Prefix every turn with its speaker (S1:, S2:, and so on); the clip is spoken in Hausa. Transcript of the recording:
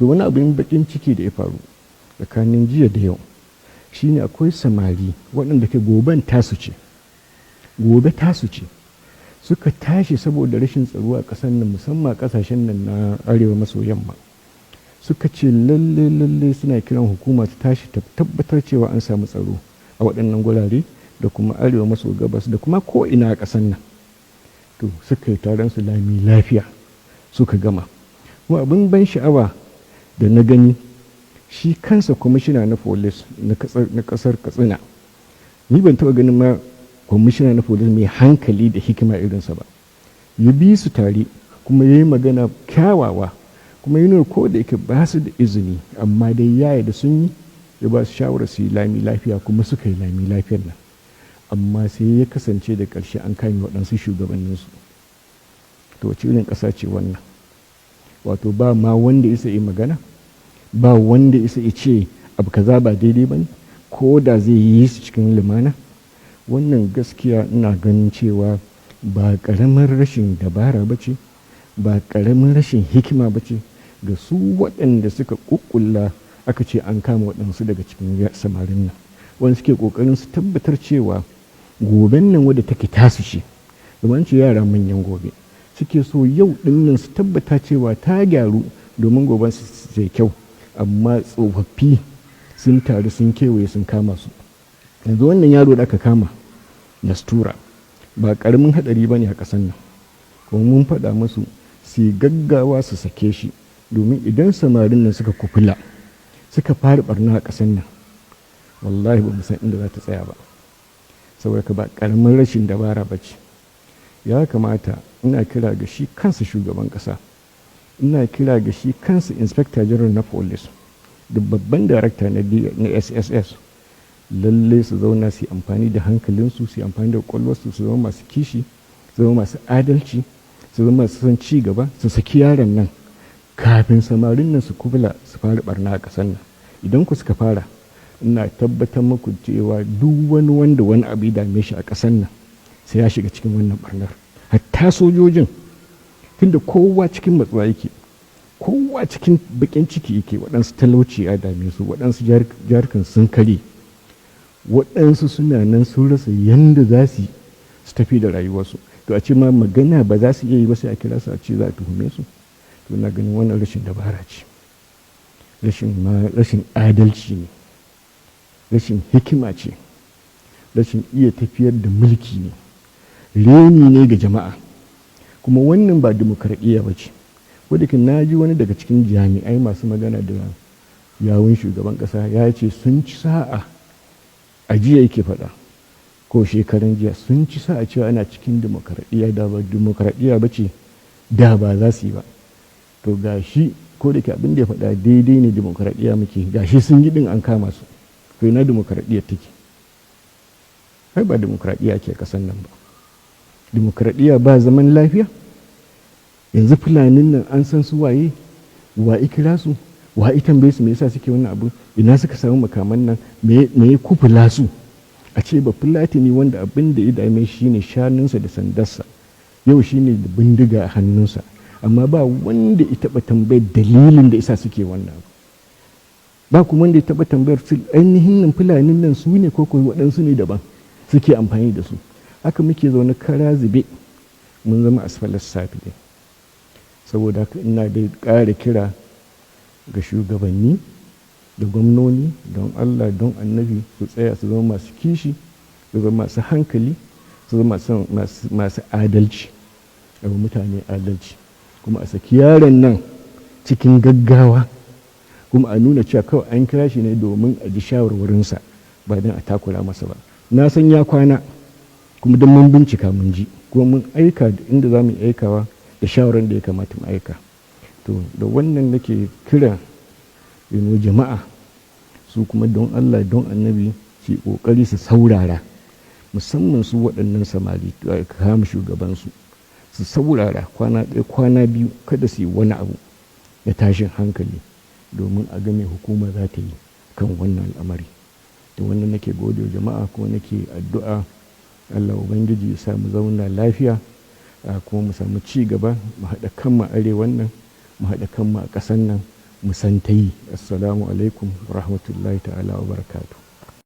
S1: to wani abin bakin ciki da ya faru tsakanin jiya da yau shine akwai samari waɗanda ke gobe tasu ce suka tashi saboda rashin tsaro a ƙasar nan, musamman ƙasashen nan na arewa maso yamma, suka ce lalle suna kiran hukuma ta tashi ta tabbatar cewa an samu tsaro a waɗannan gurare da kuma arewa maso gabas da kuma ko'ina a ƙasar nan. To suka yi taron su lami lafiya suka gama. Kuma abin ban sha'awa da na gani, shi kansa kwamishina na polis na ƙasar Katsina, ni ban taɓa ganin ma kwamishina na polis mai hankali da hikima irinsa ba. Ya bi su tare kuma ya yi magana kyawawa, kuma yi nuna ko da yake ba su da izini amma dai yaya da sun yi, ya ba su shawarar su yi lami lafiya kuma suka yi lami lafiyar nan. Amma sai ya kasance da ƙarshe an kame waɗansu shugabanninsu. To wace irin ƙasa ce wannan? Wato ba ma wanda isa yi magana, ba wanda isa ya ce abu kaza ba daidai ba ne, ko da zai yi su cikin lumana. Wannan gaskiya ina ganin cewa ba ƙaramin rashin dabara ba ce, ba ƙaramin rashin hikima ba ce ga su waɗanda suka ƙuƙulla aka ce an kama waɗansu daga cikin samarin nan, wanda suke ƙoƙarin su tabbatar cewa goben nan wadda take tasu ce, domin ce yara manyan gobe suke so yau ɗin nan su tabbata cewa ta gyaru domin goben su sai kyau, amma tsofaffi sun taru sun kewaye sun kama su. Yanzu wannan yaro da aka kama Nastura ba ƙaramin haɗari ba ne a ƙasar nan, kuma mun faɗa musu su gaggawa su sake shi, domin idan samarin nan suka kufula suka fara ɓarna a ƙasar nan, wallahi ba mu san inda za ta tsaya ba. Saboda ka ba ƙaramin rashin dabara ba ce. Ya kamata ina kira ga shi kansa shugaban ƙasa, ina kira ga shi kansa inspector general na police da babban darakta na SSS, lalle su zauna su yi amfani da hankalinsu, su yi amfani da ƙwaƙwalwarsu, su zama masu kishi, su zama masu adalci, su zama masu son ci gaba, su saki yaron nan kafin samarin nan su kubula su fara barna a ƙasar nan. Idan ku suka fara, ina tabbatar muku cewa duk wani wanda wani abu ya dame shi a ƙasar nan sai ya shiga cikin wannan barnar. Hatta sojojin, tunda kowa cikin matsuwa yake, kowa cikin baƙin ciki yake, waɗansu talauci ya dame su, waɗansu jarkan sun kare, waɗansu suna nan sun rasa yanda za su tafi da rayuwarsu. To a ce ma magana ba za su iya yi ba sai a kira su a ce za a tuhume su. To na ganin wannan rashin dabara ce, rashin adalci ne, rashin hikima ce, rashin iya tafiyar da mulki ne, reni ne ga jama'a. Kuma wannan ba dimokuraɗiyya ba ce. Wadda na ji wani daga cikin jami'ai masu magana da yawun shugaban ƙasa ya ce sun ci sa'a, a jiya yake faɗa ko shekaran jiya, sun ci sa'a cewa ana cikin dimokuraɗiyya, da ba dimokuraɗiyya ba ce da ba za su yi ba. To gashi ko da ke abin da ya faɗa daidai ne, dimokuraɗiyya muke, gashi sun yi ɗin an kama su. To ina dimokuraɗiyyar take? Ai ba dimokuraɗiyya ke ƙasar nan ba. Dimokuraɗiyya ba zaman lafiya. Yanzu fulanin nan an san su waye, wa ikira su, wa tambaye su me yasa suke wannan abu, ina suka samu makaman nan, me ya kufula su. A ce ba fulatini wanda abin da ya dame shi ne shanunsa da sandarsa, yau shi ne da bindiga a hannunsa, amma ba wanda ya taɓa tambayar dalilin da isa suke wannan abu. Ba kuma wanda ya taɓa tambayar ainihin nan fulanin nan su ne ko waɗansu ne daban suke amfani da su. Haka muke zaune kara zube, mun zama asfalar safi ne. Saboda haka ina da ƙara kira ga shugabanni da gwamnoni, don Allah don annabi su tsaya su zama masu kishi, su zama masu hankali, su zama masu adalci, abu mutane adalci, kuma a saki yaron nan cikin gaggawa, kuma a nuna cewa kawai an kira shi ne domin a ji shawarwarinsa ba don a takura masa ba. Na san ya kwana, kuma don mun bincika mun ji, kuma mun aika inda za mu aikawa da shawarar da ya kamata mu aika. To da wannan nake kira jama'a su kuma don Allah don annabi su kokari su saurara, musamman su waɗannan samari da kama shugabansu su saurara kwana ɗaya kwana biyu, kada su yi wani abu da tashin hankali, domin a ga me hukuma za ta yi kan wannan al'amari. Da wannan nake gode jama'a, kuma nake addu'a Allah Ubangiji ya sa mu zauna lafiya, kuma mu samu ci gaba, mu haɗa kanmu arewan nan, mu haɗa kanmu a ƙasan nan, mu san ta yi. Assalamu alaikum wa rahmatullahi ta'ala wa barakatuh.